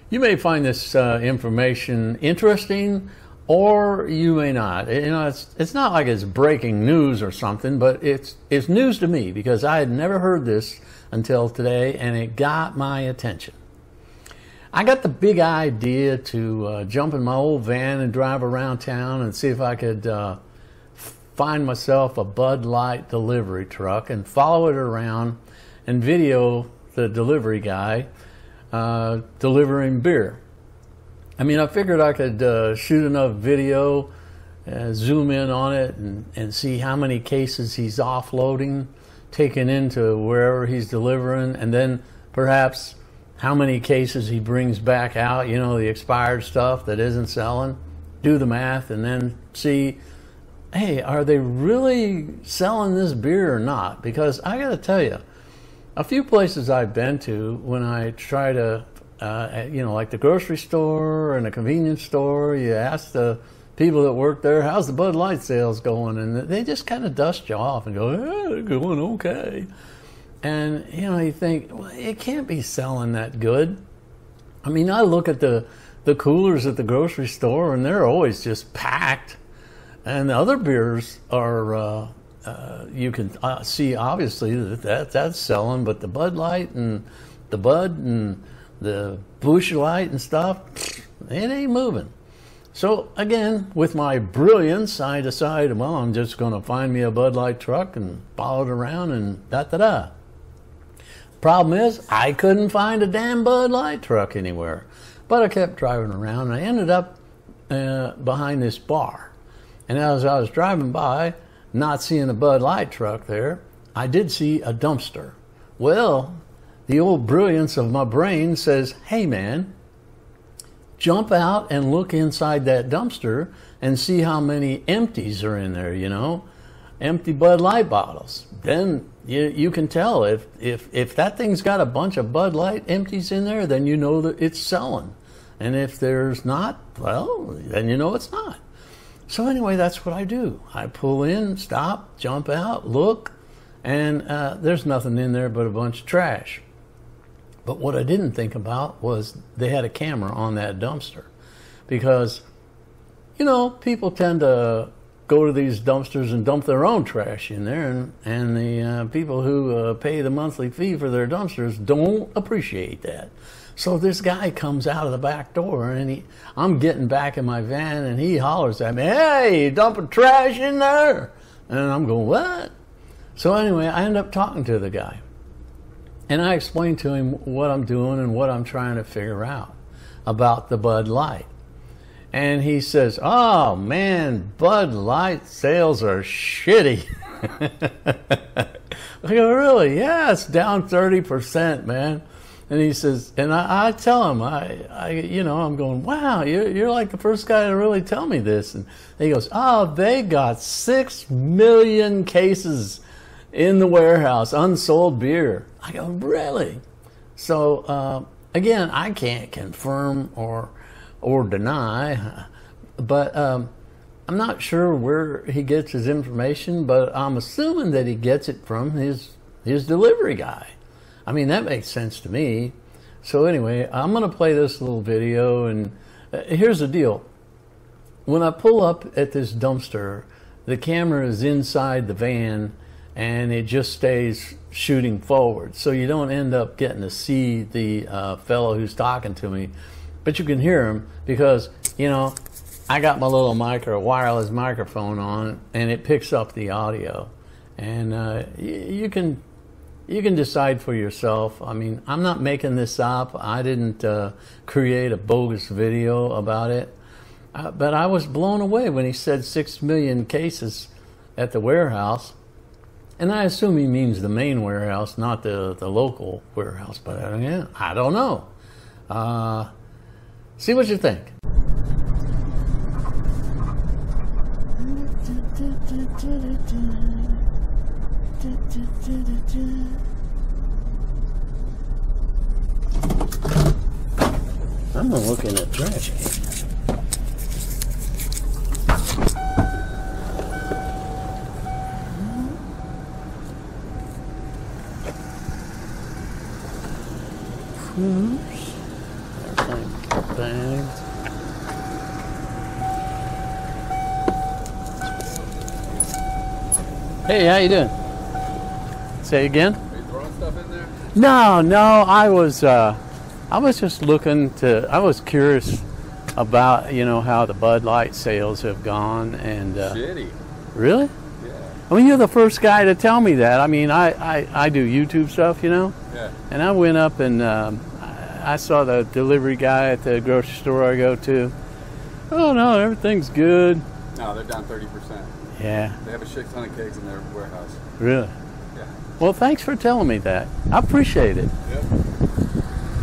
You may find this information interesting, or you may not. You know, it's not like it's breaking news or something, but it's news to me because I had never heard this until today, and it got my attention. I got the big idea to jump in my old van and drive around town and see if I could find myself a Bud Light delivery truck and follow it around and video the delivery guy delivering beer. I mean, I figured I could shoot enough video, zoom in on it, and see how many cases he's offloading, taking into wherever he's delivering, and then perhaps how many cases he brings back out, you know, the expired stuff that isn't selling. Do the math and then see, hey, are they really selling this beer or not? Because I got to tell you, a few places I've been to when I try to, you know, like the grocery store and a convenience store, you ask the people that work there, how's the Bud Light sales going? And they just kind of dust you off and go, eh, they're going okay. And, you know, you think, well, it can't be selling that good. I mean, I look at the coolers at the grocery store and they're always just packed. And the other beers are, you can see obviously that's selling, but the Bud Light and the Bud and the Busch Light and stuff, it ain't moving. So again, with my brilliance, I decided, well, I'm just going to find me a Bud Light truck and follow it around and da-da-da. Problem is, I couldn't find a damn Bud Light truck anywhere. But I kept driving around and I ended up behind this bar. And as I was driving by, not seeing a Bud Light truck there, I did see a dumpster. Well, the old brilliance of my brain says, hey man, jump out and look inside that dumpster and see how many empties are in there, you know, empty Bud Light bottles. Then you can tell if that thing's got a bunch of Bud Light empties in there, then you know that it's selling. And if there's not, well, then you know it's not. So anyway, that's what I do. I pull in, stop, jump out, look, and there's nothing in there but a bunch of trash. But what I didn't think about was they had a camera on that dumpster. Because, you know, people tend to go to these dumpsters and dump their own trash in there, and the people who pay the monthly fee for their dumpsters don't appreciate that. So this guy comes out of the back door, and I'm getting back in my van, and he hollers at me, hey, you dumping trash in there? And I'm going, what? So anyway, I end up talking to the guy. And I explained to him what I'm doing and what I'm trying to figure out about the Bud Light. And he says, oh man, Bud Light sales are shitty. I go, really? Yeah, it's down 30%, man. And he says, and I tell him, you know, I'm going, wow, you're like the first guy to really tell me this. And he goes, oh, they got 6 million cases in the warehouse, unsold beer. I go, really? So, again, I can't confirm or deny, but I'm not sure where he gets his information, but I'm assuming that he gets it from his delivery guy. I mean, that makes sense to me. So anyway, I'm going to play this little video, and here's the deal. When I pull up at this dumpster, the camera is inside the van, and it just stays shooting forward. So you don't end up getting to see the fellow who's talking to me, but you can hear him because, you know, I got my little wireless microphone on, and it picks up the audio. And you can decide for yourself. I mean, I'm not making this up. I didn't create a bogus video about it. But I was blown away when he said 6 million cases at the warehouse. And I assume he means the main warehouse, not the local warehouse. But yeah, I don't know. See what you think. I'm gonna look in the trash can. Everything. thing. Hey, how you doing? Say again? Are you throwing stuff in there? No, I was just looking to. I was curious about how the Bud Light sales have gone, and Shitty. really. Yeah. I mean, you're the first guy to tell me that. I mean, I do YouTube stuff, Yeah. and I went up and I saw the delivery guy at the grocery store I go to. Oh no, everything's good. No, they're down 30%. Yeah, They have a shit ton of kegs in their warehouse. really. Yeah. Well, thanks for telling me that. I appreciate it. Yep.